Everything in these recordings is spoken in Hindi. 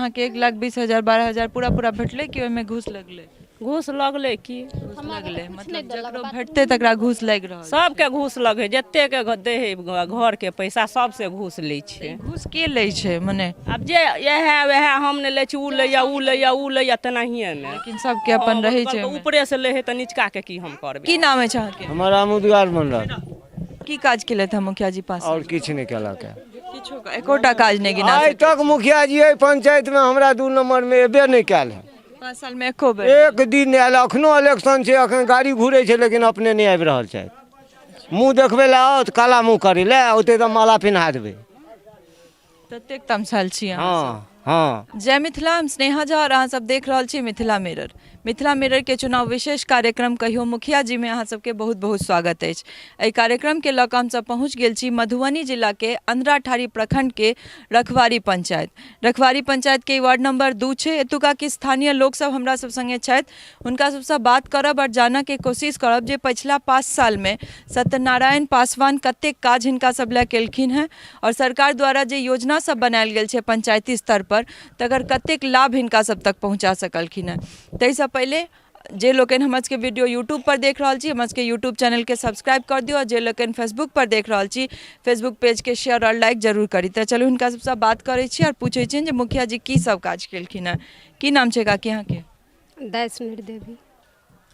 अहाँ के 1,20,000 12,000 पूरा पूरा भेटले कि ओहिमे घूस लगले? घूस लगले की घूस लगले मतलब जकरो भेटते तकरा घूस लागि रहल छै। सबके घूस लगे जते के दे है घर के पैसा सबसे घूस ले छै। घूस के लै छै मने? अब जे वह हम ने ले छी उ लैया उ लैया उ लैया तेनाहिए ने, लेकिन सबके अपन रहै छै ओहिमे। ऊपरे से ले है त नीचका के की हम करबै? की नाम अछि अहाँके? हमर आमुदगार मंडल की काज केलथि हैं मुखिया जी पास? और किछु नहीं केलक है। किछो एकोटा काज नहीं गिना आज तक मुखिया जी एहि पंचायत में हमरा 2 नंबर में एबे नहीं कैल है। 5 साल में एको बेर एक दिन नहीं आयल। अखनो इलेक्शन छै, अखन गाड़ी घूरे छै लेकिन अपने नहीं आबि रहल छै। मुँह देखबे ला आओ त काला मुँह करे ले ओते त माला पिन्हा देबै। ततेक तमसाल छी अहाँ। हाँ हाँ। जय मिथिला, हम स्नेहा झा और अहाँ सब देख रहल छी मिथिला मिरर। मिथिला मिरर के चुनाव विशेष कार्यक्रम कहियो मुखिया जी में अहाँ सबके बहुत बहुत स्वागत अछि। एहि कार्यक्रम के लऽ कऽ हम सब पहुँच गेल छी मधुबनी जिला के अंधराठारी प्रखंड के रखवारी पंचायत। रखवारी पंचायत के वार्ड नंबर 2 छै। एतुका के स्थानीय लोक सब हमरा सब संगे छथि, हुनका सबसँ बात करब और जानऽ के कोशिश करब जे पिछला 5 साल में सत्यनारायण पासवान कतेक काज हिनका सब लए केलखिन हैं और सरकार द्वारा जे योजना सब बनायल गेल छै पंचायती स्तर पर तकर कतेक लाभ हिनका सब तक पहुंचा सकलखिन हैं। ताहिसँ पहले जे लोकन हमर सबके वीडियो यूट्यूब पर देख रहल छी, हमर सबके यूट्यूब चैनल के सब्सक्राइब कर दियो और जे लोकन फेसबुक पर देख रहल छी फेसबुक पेज के शेयर और लाइक जरूर करी। तो चलू हुनका सबसँ बात करै छी और पूछै छियनि जे मुखिया जी की सब काज केलखिन हैं। की नाम छै काकी अहाँके? दायसुनीर देवी।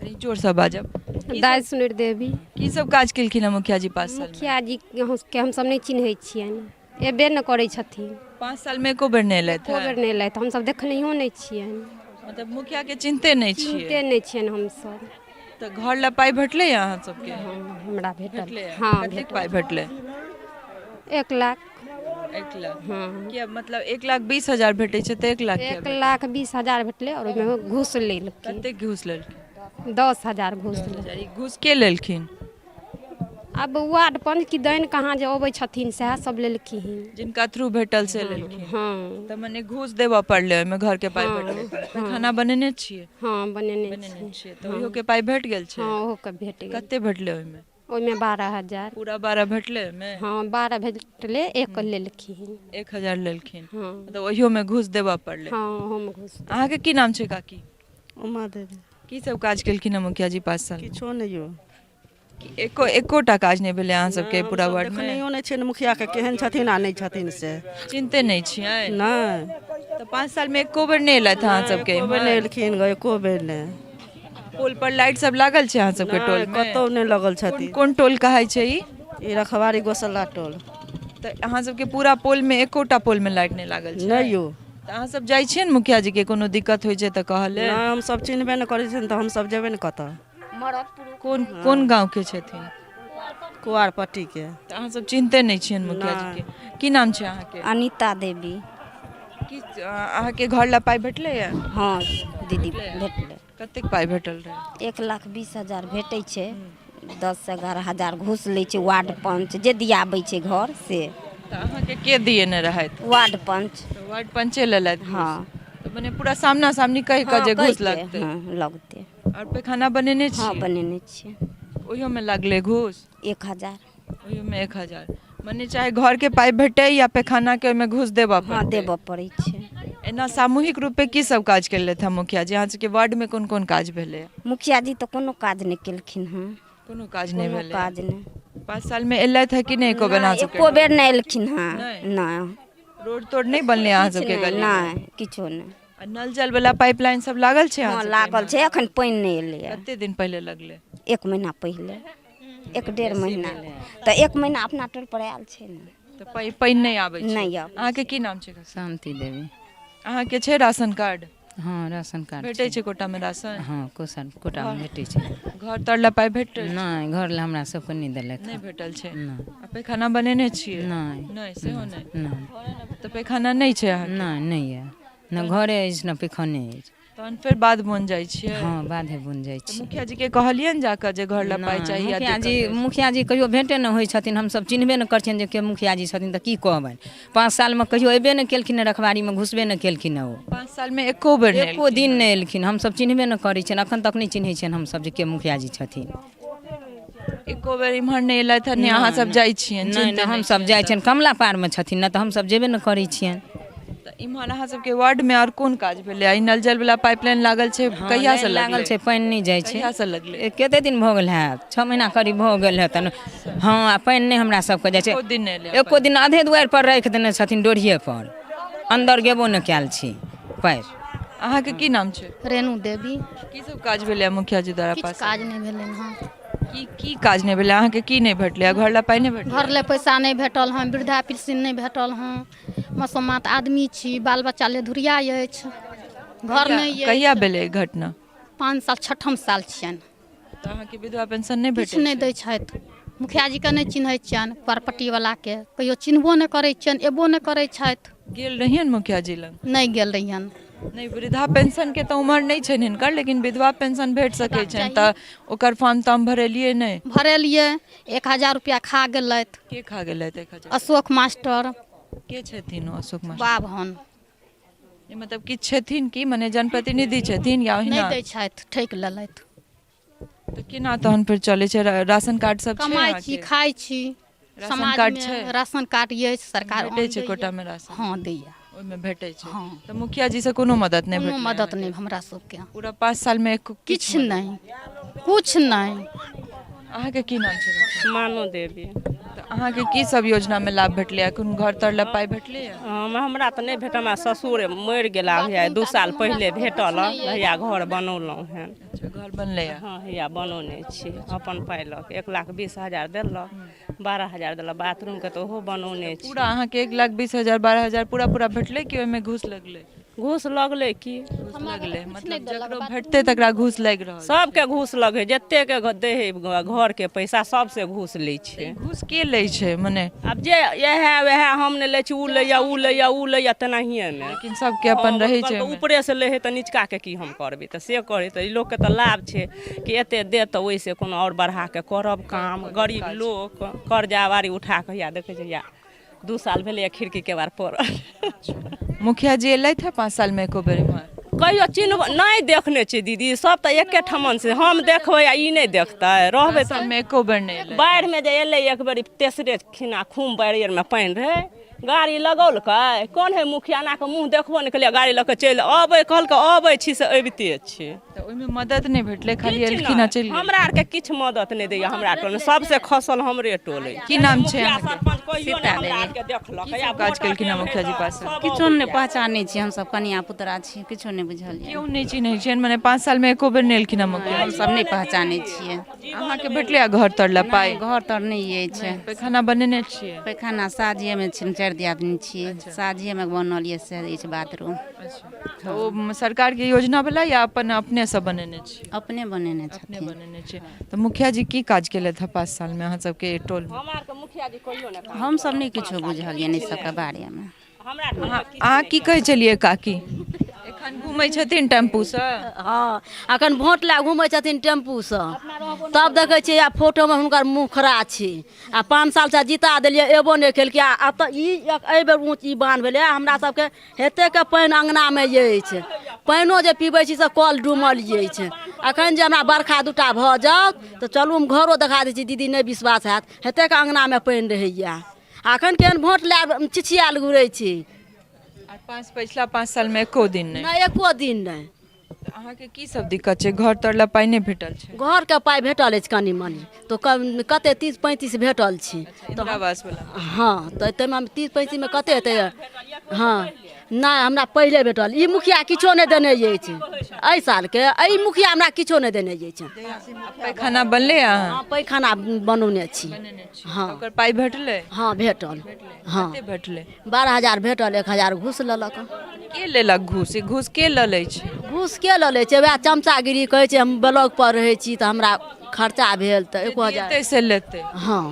कनी जोरसँ बाजब। दायसुनीर देवी। की सब काज केलखिन हैं मुखिया जी 5 साल में? मुखिया जी के हम सब नहीं चिन्है छियनि, एबे न करै छथिन। 5 साल में एको बेर नहि एलथि एको बेर हैं? नहीं एलथि, हम सब देखनैयो नहीं छियनि। मतलब मुखिया के चिन्हते नहीं चिन्हते छियै? नहीं छियनि हम सब। तो घर ला पाई भेटलै अहाँ सबके? हाँ, हमरा भेटल। भेटलै? हाँ कतेक भेटल। पाई भेटलै? 1 लाख। 1 लाख। हाँ। कि अब मतलब 1,20,000 भेटै छै तऽ 1 लाख किया 1,20,000 भेटले और ओहिमे घूस लेलखिन। कतेक घूस लेलखिन? 10,000 घूस लेलखिन। ई घूस के लेलखिन? अब वार्ड पंच की दैन कहाँ जे अबै छथिन सएह सब लेलखिन। जिनका थ्रू भेटल से लेलखिन? हाँ तऽ मने घूस देबऽ पड़लै ओहिमे घर के पाई भेटलै? तऽ खाना बनेने छियै? हाँ बनेने बनेने छी। छियै तऽ ओहियो के पाई भेट गेल छै? हाँ ओहो के भेट गेल। कते भेटलै ओहिमे? ओहिमे 12,000। पूरा 12 भेटलै ओहिमे? हाँ 12 भेटले, 1 लेलखिन। 1,000 लेलखिन? हाँ मतलब ओहियो में घूस देबऽ पड़लै? हाँ हम घूस। अहाँके की नाम छै काकी? उमा देवी। की सब काज केलखिन हैं मुखिया जी 5 साल? किछो नहीं हो। एकोटा काज नहीं भेलै अहाँ सबके पूरा वार्ड में? देखनैयो नहीं छै मुखिया के केहन छथिन आ नहीं छथिन से। चिन्हते नहीं छियै? नहीं तो 5 साल में एको बेर नहीं एलथि अहाँ सबके? एको बेर नहीं एलखिन गो, एको बेर नहीं। पोल पर लाइट सब लागल छै अहाँ सबके टोल में? कतौ नहीं लगल छथिन। कोन टोल कहै छै ई? ई रखवारी गोसल्ला टोल। तऽ अहाँ सबके पूरा पोल में एकोटा पोल में लाइट नहीं लागल छै? नहीं यो। तऽ अहाँ सब जाइ छियै ने मुखिया जी के कोनो दिक्कत होइ छै तऽ कहले? नहीं हम सब चिन्हबे नहीं करै छथिन तऽ हम सब जेबे नहीं कतऽ। कोन गांव के छथिन? कुआरपट्टी के। तऽ अहाँ सब चिन्हते नहीं छियनि मुखिया जी के? की नाम छै अहाँके? अनीता देवी। की अहाँके घर ला पाई भेटलै या? हाँ दीदी भेटले। कतेक पाई भेटल रहे? 1,20,000 भेटै छै। 10-11,000 घूस लै छै वार्ड पंच जे दियाबै छै घर से। तऽ अहाँके के दिएने रहथि? वार्ड पंच। तऽ वार्ड पंचे लेलथि? हाँ। तऽ मने पूरा सामना सामनी कहि कऽ जे घूस लगतै? हाँ लगतै। और पैखाना बनेने छियै? हाँ बनेने छियै। ओहियो में लगले घूस? 1,000। ओहियो में 1,000? मने चाहे घर के पाई भेटै या पैखाना के ओहिमे घूस देबऽ पड़तै? हाँ देबऽ पड़ै छै। एना सामूहिक रूप पे की सब काज केलथि हैं मुखिया जी? अहाँ सबके वार्ड में कोन कोन काज भेलै? मुखिया जी तो कोनो काज नहीं केलखिन हैं। कोनो काज नहीं कोनो भेलै? काज नहीं। 5 साल में एलथि है कि नहीं एको बेर अहाँ सबके? एको बेर नहीं एलखिन हैं। नहीं? नहीं। रोड तोड नहीं बनलै अहाँ सबके गली में? नहीं किछो नहीं। आ नल जल वाला पाइपलाइन सब लागल छै अहाँ हाँ सबके? लागल छै, एखन पानि नहीं एलैया। कते दिन पहले लगले? 1 महीना पहले। 1-1.5 महीना। तो 1 महीना अपना टोल पर आयल छै ने। तो पाइन नहीं आबै छै? नहीं आबै। अहाँके की नाम छै? शांति देवी। अहाँके छै राशन कार्ड? हाँ राशन कार्ड भेटै छै कोटा में राशन? हाँ कोटा में भेटै छै। घर तर ला पाइ भेटल? नहीं घर ला हमरा सबके नहीं देलक। नहीं भेटल छै? नहीं। आ पैखाना बनेने छियै? नहीं। नहीं सेहो नहीं? नहीं तो पैखाना नहीं छै अहाँके? नहीं है न घरे अछि न पैखाने अछि। तहन फेर बाद बन जाइ छियै? हाँ बाधे बुन जाइ छी। मुखिया जी के कहलियनि जाकर जे घर ला पाइ चाहिए? मुखिया जी कहियो भेंटे न होइ छथिन, हमसब चिन्हबे न करथिन जे के मुखिया जी छथिन तऽ की कहबनि। 5 साल में कहियो एबे न केलखिन रखवारी में, घुसबे न केलखिन ओ। 5 साल में एको बेर नहीं? एको दिन नहीं एलखिन, हमसब चिन्हबे न करै छियनि, अखन तक नहीं चिन्है छियनि हमसब जे के मुखिया जी छथिन। एको बेर इम्हर नहीं एलथि है? अहाँ सब जाइ छियनि? नहीं हमसब जाइ छियनि, कमला पार में छथिन न तऽ हमसब जेबे न करै छियनि। तऽ इम्हर अहाँ सबके वार्ड में और कोन काज भेलै आई नल जल वाला पाइपलाइन लागल छै कहिया से लागल छै पानि नहि जाइ छै कहिया से लगलै कते दिन भऽ गेल है 6 महीना करीब भऽ गेल है तन हाँ आ पानि नहि हमरा सबके जाइ छै एको दिन नहि एलै एको दिन आधे दुआरि पर राखि देने छथिन डोरिये पर अंदर गेबो नहि कयल छी पैर अहाँके की नाम छै रेणु देवी की सब काज भेलै मुखिया जी द्वारा किछु पास काज नहि भेलै हँ की काज नहि भेलै अहाँके की नहि भेटलै घर ला पाइ नहि भेटलै घर ले पैसा नहि भेटल हँ वृद्धा पेंशन नहि भेटल हँ मसमात आदमी छी बाल बच्चा ले धुरिया अछि घर नहि अछि कहिया भेलै घटना 5 साल 6 साल छियनि तऽ अहाँके विधवा पेंशन नहि किछु भेटै नहि दै छथि मुखिया जीके नहि चिन्हैत छियनि परपट्टीवलाके कहियो चिन्हबो नहि करै छियनि एबो नहि करै छथि गेल रहियन मुखिया जी लग नहि गेल रहियनि नहीं वृद्धा पेंशन के तो उम्र नहीं छन हिनकर लेकिन विधवा पेंशन भेट सकै छन त ओकर फॉर्म तम भरेलिए नहीं भरेलियै 1000 रुपया खा गेलथि के खा गेलै 1000 अशोक मास्टर के छथिन ओ अशोक मास्टर बाभन ये मतलब कि छथिन की माने जनप्रतिनिधि छथिन या नहि ओहिना दै छथि ठकि लेलथि तो केना तहन फिर चले छै राशन कार्ड सब छै कमाइ अहाँके? छी खाइ छी राशन समाज कार्ड में छै? राशन कार्ड अछि सरकार भेटै छै दैये। कोटा में राशन हाँ दैया ओहिमे भेटै छै हाँ। तो मुखिया जी से कोनो मदद नहीं कोनो भेटलै मदद अहाँके? नहीं हमरा सबके पूरा 5 साल में किछु नहीं कुछ नहीं अहाँके की नाम छै मानो देवी तऽ अहाँके की सब योजना में लाभ भेटलै अखन घर तर ला पाइ भेटलै हमरा तऽ नहि भेटल हमरा ससुर मरि गेला है 2 साल पहिले भेटल हैया घर बनौलहुँ हैं अच्छा घर बनलै हाँ हैया बनौने छी अपन पाइ लऽ के 1,20,000 देलक 12,000 देलक बाथरूमके तऽ ओहो बनौने छी पूरा अहाँके 1,20,000 12,000 पूरा भेटलै कि ओहिमे घूस लगलै घूस लगलै की घूस लगलै मतलब जकरो भेटतै तकरा घूस लागि रहल सबके घूस लगे जतेक दे है घर के पैसा सबसे घूस लै छै घूस के लै छै मने आब जे वएह हम ने लै छी उ लैया तेनाहिए में लेकिन सबके अपन रहै छै ओहिमे। ऊपरे से लै है तऽ निचका के की हम करबै तऽ से करे तऽ ई लोग के तऽ लाभ छै कि एते दे तऽ ओइसे कोनो और बढ़ा के करब काम गरीब लोग कर्जा वारी उठा के या देखे छै या 2 साल भेलै खिड़की के बार पर मुखिया जी एलथि 5 साल में एको बेर इम्हर कहियो चिन्ह नहीं देखने छी दीदी सब तऽ एके ठमन से हम देखबै आ ई नहीं देखतै रहबै 5 साल में एको बेर नहीं एलै बाढ़ि में जे एलै एक बेर तेसरे खिना खूम बैरियर में पानि रहै गाड़ी लगौलकै कोन है मुखिया ना के मुंह देखबो नहीं केलियै गाड़ी लऽ के चलि अबै कहलकै अबै छी से अबिते छी तऽ ओहिमे मदद नहीं भेटलै खाली किछु एलखिन आ नहि। चलि गेल हमरा आर के किछु मदद नहीं दैया हमरा टोल में सबसे खसल हमरे टोल की नाम छै मुखिया अहाँके? सरपंच कहियो नहि हमरा आर के देखलक की सब काज केलखिन हँ मुखिया जी पास? किछो नहि पहचानै छी हमसब कनिया पुतरा छी किछो नहि बुझलियै क्यों नहीं चिन्है छियनि मने 5 साल में एको बेर नहीं एलखिन हँ मुखिया हमसब नहि पहचानै छियै अहाँके भेटलै आ घर तर ला पाइ घर तर नहि अछि पैखाना बनेने छियै पैखाना साजिएमे छी 4 दियादनी छियै साजिएमे बनल यऽ से अछि बाथरूम तऽ ओ सरकार के योजना वाला या अपन अपने से बनेने छी अपने बनेने अपने छथिन बनेने छी तऽ मुखिया जी की काज केलथि हँ 5 साल में अहाँ सबके टोल में हमरा आर के मुखिया जी कहियो नहि हमसब नहि किछो बुझलियै नहि सबके बारेमे हमरा आर के अहाँ की कहै छलियै काकी एखन घूमै छथिन टेम्पू से हाँ अखन भोट लए घूमै छथिन टेम्पूसँ तब देखै छियै आ फोटोमे हुनकर मुँह खड़ा छै आ 5 सालसँ जीता देलियै एबो नहि केलकै आ एतऽ ई एहिबेर ऊँच ई बान्ह भेलै हमरा सबके हेतेके पानि अङ्गनामे अछि पानिओ जे पीबै छी से कल डूमल अछि अखन जे हमरा बरखा 2टा भऽ जाओत तऽ चलू हम घरो देखा दै छी दीदी नहि विश्वास हैत हेतेके अङ्गनामे पानि रहैया अखन केहन भोट लए चिछियाल घुरै छी पिछला 5 साल में एको दिन नहीं नहि एको दिन नहि तऽ अहाँके की सब दिक्कत छै घर तर ला पाइ नहीं भेटल छै घरके पाइ भेटल अछि कनि मनि तऽ कते 30-35 भेटल छै इंदिरा आवास वाला हाँ तऽ ताहिमे 30-35 में कते हेतै हाँ नहि हमरा पहिले भेटल ई मुखिया किछो नहि देने अछि एहि सालके एहि मुखिया हमरा किछो नहि देने अछि पैखाना बनलै अहाँ हाँ पैखाना बनौने छी हाँ ओकर पाइ भेटलै हाँ भेटल हाँ कते भेटलै 12,000 भेटल 1,000 घूस लेलक के लेलक घूस ई घूस के लऽ लै छै घूस के लऽ लै छै वएह चमचागिरी कहै छै हम ब्लॉक पर रहै छी तऽ हमरा खर्चा भेल तऽ 1,000 देतै से लेतै हाँ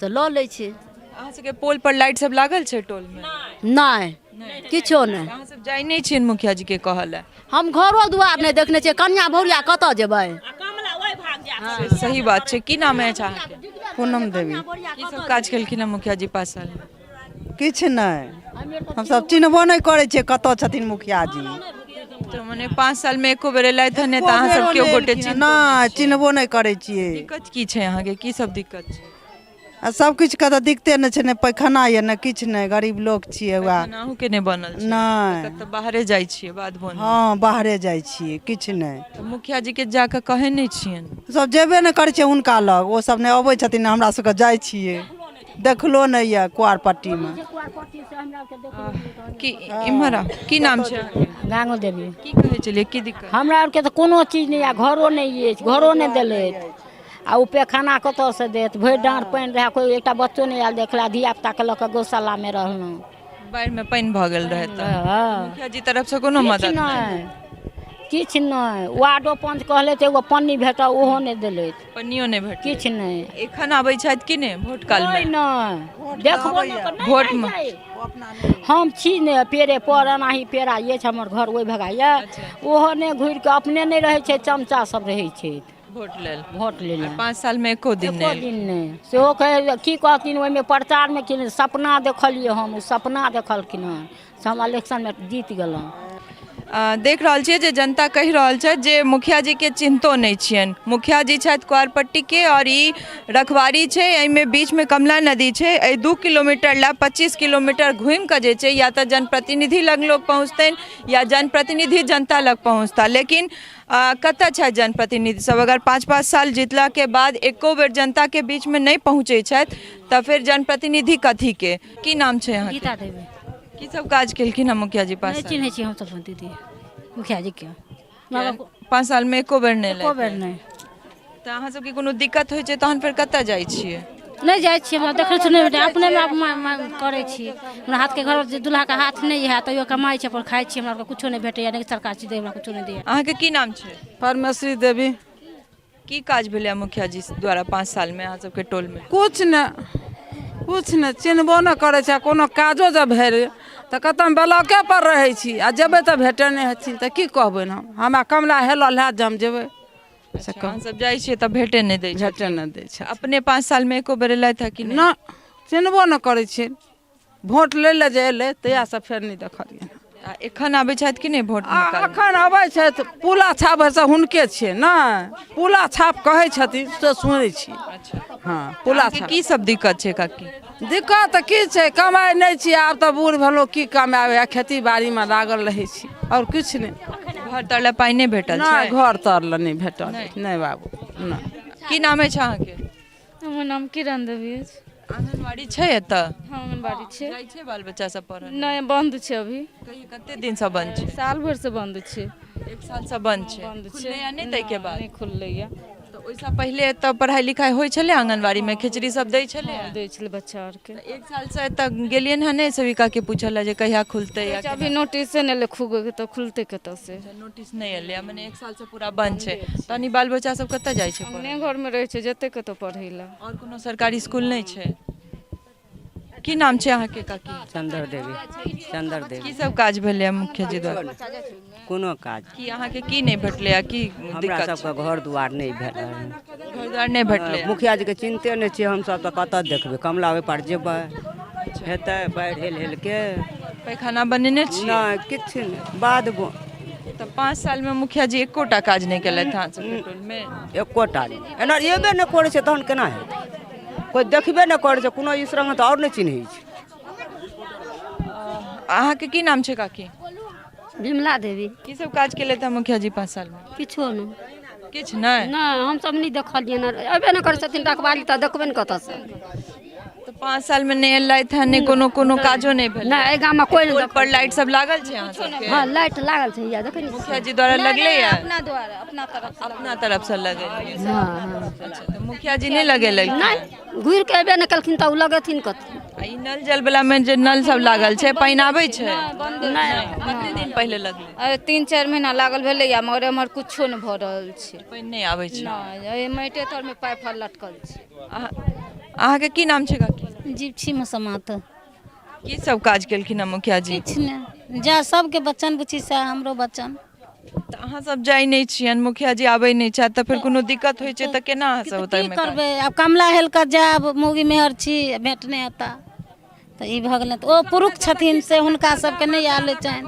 तऽ लऽ लै छै अहाँ सबके पोल पर लाइट सब लागल छै टोल में नहि किछो नहि अहाँ सब जाई नहीं छियनि मुखिया जी के कहल है हम घरो दुआर नहि देखने छियै कन्या भौरिया कतऽ जेबै सही बात छै की नाम है अहाँके पूनम देवी की सब काज केलखिन हँ मुखिया जी 5 साल में किछु नहि हमसब चिन्हबो नहि करै छियै कतऽ छथिन मुखिया जी तो मने 5 साल में एको बेर एलथि हँ तऽ अहाँ सब केओ गोटे नहीं चिन्हबो नहीं करै छियै दिक्कत की छै अहाँके की सब दिक्कत छै आ सब किछु के तऽ दिक्कते नहि छै, ने पैखाना यऽ ने किछु नहि, गरीब लोग छियै वएह। खानाहु के नहि बनल छै नहि तऽ बाहरे जाइ छियै बाध बोन। हाँ बाहरे जाइ छियै, किछु नहि। तऽ मुखिया जी के जाके कहै नहि छियनि? सब जेबे नहि करै छै हुनका लग, ओ सब नहि अबै छथिन, हमरा सबके जाइ छियै, देखलो नहीं यऽ कुआर पट्टी में। की इम्हर की नाम छै? गांगो देवी। की कहै छलियै, की दिक्कत? हमरा आरके तऽ कोनो चीज नहीं है, घरो नहीं अछि, घरो नहीं देलथि। आ उ पैखाना कतऽ से देत? भरि डाँढ़ पानि रहे, कोई एकटा बच्चो नहीं आयल देखला, धिया पुता के लऽ के गौशाला में रहलहुँ। बाढ़ि में पानि भऽ गेल रहै तऽ मुखिया जी तरफ से कोनो मदद नहीं? किछु नहीं। वार्डो पंच कहले थे एगो पन्नी भेटा, ओहो नहीं देलथि। पन्नियो नहीं भेटल? किछु नहीं। एखन आबै छथि कि नहीं वोट काल में? नहीं देखबो नहीं वोट में हम छी ने पेड़े पर एनाही पेड़ा अछि, हमर घर ओहि भगा ये, ओहो ने घुरि के अपने नहीं रहे छै, चमचा सब रहे छै वोट लेल। 5 साल में एको दिन नहीं। सेहो कहे की कहथिन ओहि में प्रचार में कि सपना देखलिए, हम उ सपना देखलखिन हन, हम इलेक्शन में जीत गेलहुँ। देख रहल छियै जे जनता कहि रहल छै जे मुखिया जी के चिन्तो नहीं छियनि। मुखिया जी छथि कुआरपट्टी के और ई रखवारी छै, एहिमे बीच में कमला नदी छै। एहि 2 किलोमीटर ला 25 किलोमीटर घूमि कऽ जे छै या तऽ जनप्रतिनिधि लग लोग पहुँचतनि या जनप्रतिनिधि जनता लग पहुँचता, लेकिन कतऽ छै जनप्रतिनिधि सब? अगर 5-5 साल जीतला के बाद एको बेर जनता के बीच में नहीं पहुँचे छथि तऽ फिर जनप्रतिनिधि कथी के? की नाम छै अहाँ? गीता देवी। की सब काज केलखिन हम मुखिया जी? 5 साल चिन्है छी हम सब दीदी मुखिया जी के 5 साल में एको बेर नहीं एको बेर नहीं। तऽ अहाँ सबके कोनो दिक्कत होइ छै तहन फेर कतऽ जाइ छियै? नहीं जाइ छियै, हमरा देखै सुनै अपने में करै छी। हमरा हाथ के घर दूल्हा के हाथ नहीं है, तैयो कमाई छै, पर खाइ छी, हमरा कुछो नहीं भेटैया, नहीं सरकार चीज हमरा कुछो नहीं दैया। अहाँ के की नाम छै? परमेश्वरी देवी। की काज भेलै मुखिया जी द्वारा 5 साल में अहाँ सबके टोल में? कुछ नहीं चिन्हबो नहीं करे छै, कोनो काजो जब भेल तऽ कतऽ ब्लॉके पर रहै छी, आ जेबै तऽ भेटै नहीं हथिन तऽ की कहबै हम? हमरा कमला हेलल है जम जेबै। अहाँ सब जाइ छियै तऽ भेटे नहीं दै छै? भेटै नहीं दै छै। अपने 5 साल में एको बेर एलथि है कि नहीं? ना चिन्हबो नहीं करै छै, वोट लै ले जे एलै तहिया से फेर नहीं देखलियै। एखन आबै छथि कि नहीं वोट निकाल? अखन अबै छथि, पुला छाप से हुनके छियै ने, पुला छाप कहै छथिन से सुनै छी। हाँ पुला छाप। की सब दिक्कत छै काकी? दिक्कत तऽ की छै, कमाइ नहीं छी, आब तऽ बूढ़ भेलहुँ, की कमाबै? खेती बाड़ी में लागल रहै छी, और किछु नहीं। घर तर ला पाई नहीं भेटल छै? नहीं घर तर ला नहीं भेटल, नहीं बाबू ना। की नाम है अहाँके? हमर नाम किरण देवी अछि। आंगनबाड़ी छै एतऽ? हाँ आंगनबाड़ी छै। जाइ छै बाल बच्चा सब पढ़ऽ? नहीं बंद छै अभी। कते दिन से बंद छै? साल भर से बंद छै। 1 साल से बंद छै? बंद छै। खुललैया नहीं तै के बाद? नहीं खुललैया। तो ओइसा पहले एतऽ पढ़ाई लिखाई होइ छलै आंगनबाड़ी में? खिचड़ी सब दै छलै? दै छलै बच्चा आर के। 1 साल से एतऽ गेलियन हँ नहीं सेविका के पूछल जे कहिया खुलतै या अभी नोटिसे नहीं ले खुगे तो खुलते कतऽ से? नोटिस नहीं एलै, माने 1 साल से पूरा बंद छै। तनी बाल बच्चा सब कतऽ जाइ छै? अपने घर में रहै छै, जेते कतऽ पढ़ै ला। और कोनो सरकारी स्कूल नहीं छै? की नाम छै अहाँके काकी? चंदर देवी। की सब काज भेलै मुखिया जी द्वारा? कोनो काज की अहाँके की नहीं भेटलै या की हमरा दिक्कत? सबके घर दुआर नहीं भेटल। घर द्वार नहीं भेटलै? मुखिया जी के चिंते नहीं छियै, हम सब तऽ कतऽ देखबै? कमला ओहि पार जेबै, हेतै बाढ़ि हेल के? पैखाना बनेने छी? नहीं किछु नहीं, बाद तो 5 साल में मुखिया जी एकोटा काज नहीं केलथि अहाँ सबके टोल में? एकोटा नहीं। एना एबे नहीं करै छै तहन केना हेतै? कोई देखबे नहीं करै छै, कोनो इस रंग तऽ और नहीं चिन्है छै। अहाँके की नाम छै काकी? विमला देवी। की सब काज केले थे मुखिया जी 5 साल में? किछो नहीं। किछ नहीं? नहीं हम सब नहीं देखलिए ना, अबे नहीं कर छथिन रखवाली तऽ देखबे नहीं कतऽ से। तो 5 साल में नहीं एलथि है, नहीं कोनो काजो नहीं भेल? नहीं एहि गाम में कोई नहीं। पर लाइट सब लागल छै अहाँ सबके? हाँ लाइट लागल छै, या देखै मुखिया जी द्वारा लगले या? अपना द्वारा अपना तरफ से लगे? हाँ। अच्छा, तो मुखिया जी नहीं लगेलै? नहीं घुर के अबे नहीं कलखिन तऽ उ लगेथिन कथी? ई नल जल वाला में जे नल सब लागल छै, पानी आबै छै? कते दिन पहले लगलै? 3-4 महीना लागल भेलै या, मगर हमर कुछो नहीं भऽ रहल छै। पानी नहीं आबै छै? नहीं माटे तर में पाइप लटकल छै। अहाँके की नाम छै काकी? जीपछी में समात। की सब काज केलखिन हँ मुखिया जी? किछु नहीं, जा सबके बच्चन बुच्ची से हमरो बच्चन। तऽ अहाँ सब जाइ नहीं छियन, मुखिया जी आबै नहीं छथि, तऽ फिर कोनो दिक्कत होइ छै तऽ केना अहाँ सब ओतऽ की में करबै? अब कमला हेल कर जाब, मौगी मेहर छी, भेंट नहीं होता तऽ ई भऽ गेलै। तऽ ओ पुरुष छथिन से हुनका सबके नहीं आले छनि,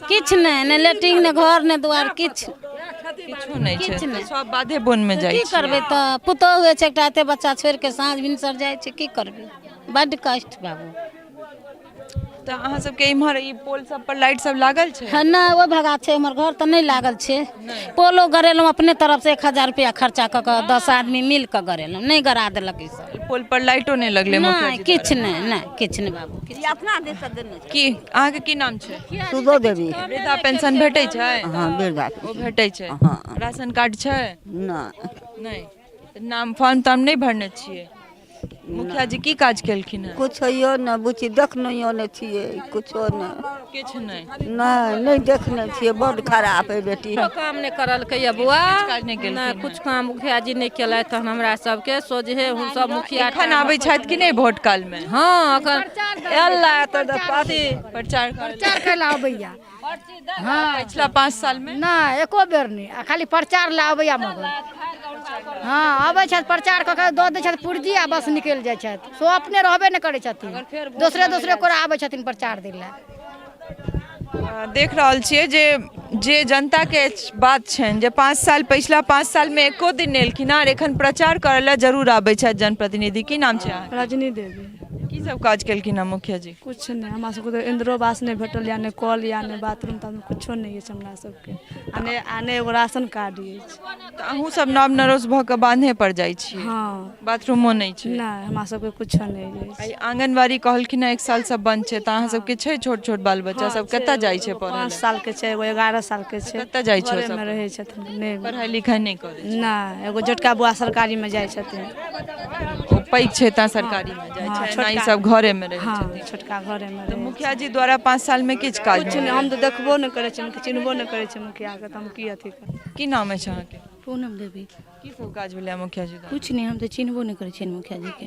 किछु नहीं, ने लेट्रिन ने घर ने द्वार किछु। किछो नहीं छै किछु नहि। सब बाधे बोन में जाइ की छै करबै तऽ पुतहु होइ छै एकटा एते बच्चा छोड़ि के साँझ भिनसर जाइ छै की करबै बड्ड कष्ट बाबू। तऽ अहाँ सबके इम्हर ई पोल सब पर लाइट सब लागल छै है नहि ओ भगा छै हमर घर तऽ नहीं लागल छै। पोलो गरेलहुँ अपने तरफ से 1000 रुपया खर्चा कऽ के 10 आदमी मिल के गरेलहुँ नहीं गड़ा देलक ई सब। पोल पर लाइटो नहीं लगले मुखिया नहीं जी किछु नहीं किछु नहीं बाबू। की अहाँ के की नाम छै सुधो देवी वृद्धा पेंशन भेटै छै हाँ बिरधा ओ भेटै छै हाँ। राशन कार्ड छै नहीं नहीं तऽ नाम फॉर्म ताम नहीं भरने छियै मुखिया जी की काज केलखिन है कुछ यो न बुची देखनो नहीं छिए कुछो नहीं किछ नहीं नहीं देखने छिए बड़ खराब है बेटी। काम नहीं करलकै बुआ काज नहीं केलखिन नहीं कुछ काम मुखिया जी नहीं केलै तहन हमरा सबके सोझे हम सब मुखिया एखन आबै छथि कि नहीं वोट काल में हाँ अखन एला तऽ पार्टी प्रचार प्रचार कैला अबैया हाँ पिछला 5 साल में नहीं एको बेर नहीं आ खाली प्रचार ला अबैया मगर हाँ अबै छथि प्रचार कऽ के दऽ दै छथि पुर्जी आ बस निकलि जाइ छथि सो अपने रहबे नहि करै छथिन दोसरे कोरा आबै छथिन प्रचार दै लए। देख रहल छियै जे जनता के बात छनि जे 5 साल पिछला 5 साल में एको दिन नहीं एलखिन और एखन प्रचार करे ला जरूर आबै छथि जनप्रतिनिधि। की नाम छै अहाँके? रजनी देवी। की सब काज केलखिन हँ मुखिया जी? कुछ नहीं हमरा सबके तो इंद्रोवास नहीं भेटल या नहीं कल या नहीं बाथरूम ताथरूम कुछो नहीं है हमरा सबके आने एगो राशन कार्ड है। तऽ अहूँ सब नव नरोस भऽ के बांधे पर जाइ छी हाँ बाथरूमो नहीं छै नहीं हमरा सबके कुछो नहीं है। आई आंगनबाड़ी कहलखिन 1 साल से बंद छै तऽ अहाँ सबके छै छोट छोट बाल बच्चा सब कतऽ जाइ छै पढ़ै 5 साल के छै एगो 11 साल के छै कतऽ जाइ छै घरे सब में रहै छथिन नहीं पढ़ाई लिखाई नहीं करे नहीं एगो छोटका बुआ सरकारी में जाइ छथिन। ओ पैघ छै ता सरकारी में जाइ हाँ, छै छोटका- ना ई सब घरे में रहै हाँ छथिन। छोटका घरे में तऽ रहै मुखिया जी द्वारा 5 साल में किछ काज कुछ भेल? नहीं हम तो देखबो नहीं करे छियै चिन्हबो नहीं करे छियै मुखिया के हम की अथी कर। की नाम अछि अहाँके? पूनम देवी। की सब काज भेलै मुखिया जी द्वारा? कुछ नहीं हम तो चिन्हबो नहीं करे छियनि मुखिया जी के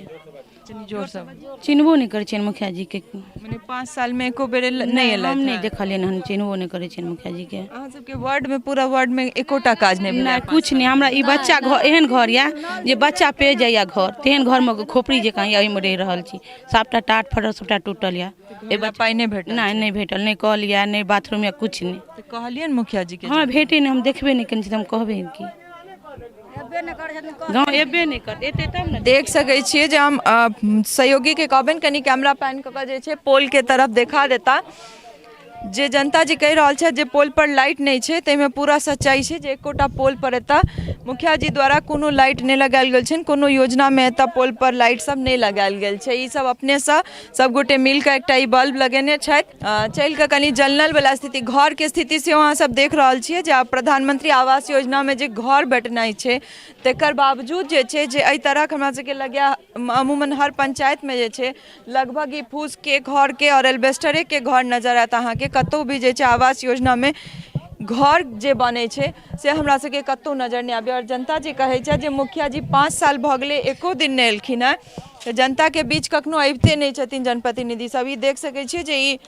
कनी जोर से चिन्हबो नहीं करे छियनि मुखिया जी के माने 5 साल में एको बेर नहीं एलै हम नहीं देखलियनि हम चिन्हबो नहीं करे छियनि मुखिया जी के। अहाँ सबके वार्ड में पूरा वार्ड में एकोटा काज नहीं भेलै? नहीं कुछ नहीं हमरा ई बच्चा घर एहन घर या जे बच्चा पे जाइया घर तेहन घर में खोपड़ी जकाँ या ओहिमे रहि रहल छी सबटा टाट फटल सबटा टूटल या पाई नहीं भेटल? नहीं भेटल नहीं कल या नहीं बाथरूम या कुछ नहीं। तऽ कहलियनि मुखिया जी के? हाँ भेटे नहीं हम देखबे नहीं करें हम कहबे की गाँव एबे नहीं कर एते तब ने देख सकै छियै जे हम सहयोगी के कहबनि कनी कैमरा पैन कऽ के जे छै पोल के तरफ देखा देता जे जनता जी कहि रहल छथि जे पोल पर लाइट नहीं छै ताहिमे पूरा सच्चाई छै जे एकोटा पोल पर एतऽ मुखिया जी द्वारा कोनो लाइट नहीं लगायल गेल छनि कोनो योजना में एतऽ पोल पर लाइट सब नहीं लगायल गेल छै ई सब अपने से सब गोटे मिल के एकटा ई बल्ब लगेने छथि। चलि के कनी जलनल वाला स्थिति घर के स्थिति से अहाँ सब देख रहल छियै जे प्रधानमंत्री आवास योजना में जे घर भेटनाइ छै तकर बावजूद जे छै जे एहि तरह हमरा सबके लगैया अमूमन हर पंचायत में जे छै लगभग ई फूस के घर के और एल्बेस्टरे के घर नजर आयत अहाँके कतौ भी जे छै आवास योजना में घर जे बने छै से हमरा सबके कतौ नजर नहीं आबे और जनता जी कहे छै जे मुखिया जी 5 साल भ गेले एको दिन नहीं एलखिन है तऽ जनता के बीच कखनो अबिते नहीं छथिन जनप्रतिनिधि सब। ई देख सकै छियै जे ई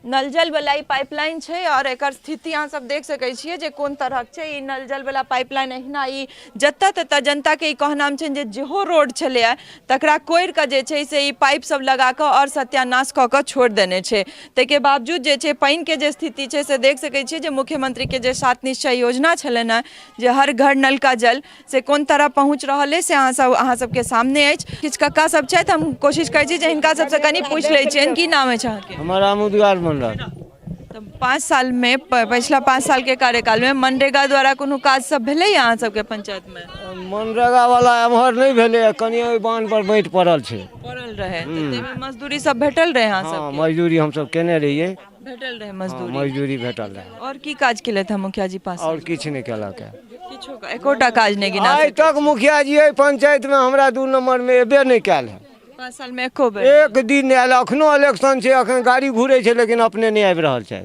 नल जल वाला ई पाइपलाइन छै और एकर स्थिति अहाँ सब देख सकै छियै जे कोन तरहक छै ई नल जल वाला पाइपलाइन अहिना ई जतऽ ततऽ जनता के ई कहनाम छनि जे जेहो रोड छलैया तकरा कोड़ि कऽ जे छै से ई पाइप सब लगा कऽ और सत्यानाश कऽ कऽ छोड़ि देने छै। ताहिके बावजूद जे छै पानि के जे स्थिति छै से देख सकै छियै जे मुख्यमंत्री के जे 7 निश्चय योजना छलनि हैं जे हर घर नल का जल से कोन तरह पहुँच रहल है से अहाँ सबके सामने अछि। किछु कक्का सब छथि हम कोशिश करै छी जे हिनका सबसँ कनी पूछि लै छियनि की नाम अछि अहाँके? हमर आमुदगार मंडल। तो 5 साल में पिछला 5 साल के कार्यकाल में मनरेगा द्वारा कोनो काज सब भेलै अहाँ सबके पंचायत में? मनरेगा वाला एम्हर नहीं भेलै कनी ओहि बांध पर बैठ पड़ल छै पड़ल रहे ताहिमे मजदूरी सब भेटल रहे अहाँ हाँ सबके? मजदूरी हम सब केने रहिए भेटल रहे हाँ, मजदूरी मजदूरी भेटल रहे और की काज केले था मुखिया जी 5 और किछु नहीं केलक है किछो एकोटा काज नहीं गिना आइ तक मुखिया जी एहि पंचायत में हमरा 2 नंबर में एबे नहीं कैल है 5 साल में एको बेर एक दिन नहीं आयल। अखनो इलेक्शन छै अखन गाड़ी घूरे छै लेकिन अपने नहीं आबि रहल छै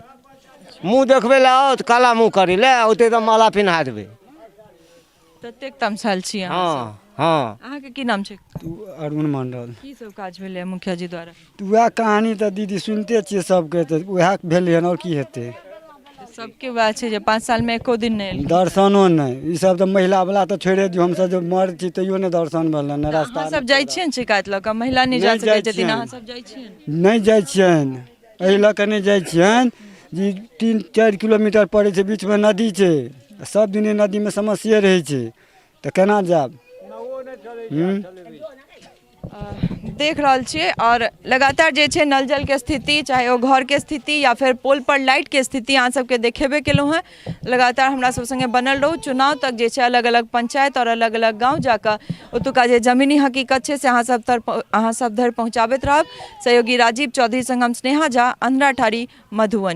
मुँह देखबे ला आओ काला मुँह करे ले ओते तो माला पिन्हा देबै। ततेक तमसाल छी अहाँ हाँ हाँ अहाँ के की नाम छै? अरुण मंडल। की सब काज भेलै मुखिया जी द्वारा? वएह कहानी तऽ दीदी सुनते छियै सबके तऽ वएह भेलै हन और की हेतै सबके बात छै जे 5 साल में एको दिन नहीं एलै दर्शनो नहीं ई सब तऽ महिला वाला तऽ छोड़े दियौ हमसब जे मर छी तैयो नहीं दर्शन भेलै न रास्ता अहाँ सब जाइ छियै शिकायत लऽ कऽ महिला नहीं जा सकै छथिन अहाँ सब जाइ छियै? नहीं जाइ छियनि एहि लऽ कऽ नहीं जाइ छियनि जी 3-4 किलोमीटर पड़ै छै, बीचमे नदी छै, सब दिने नदीमे समस्या रहै छै, तऽ केना जायब? देख रहल छियै और लगातार जे छै नल जल के स्थिति, चाहे वो घर के स्थिति या फिर पोल पर लाइट के स्थिति अहाँ सबके देखेबे केलहुँ हैं। लगातार हमरा सब संगे बनल रहू। चुनाव तक जे छै अलग अलग पंचायत और अलग अलग गांव जाकर ओतुका जे जमीनी हकीकत छै से अहाँ सब धरि पहुँचाबैत रहब। सहयोगी राजीव चौधरी संग हम स्नेहा झा, अंधराठारी, मधुबनी।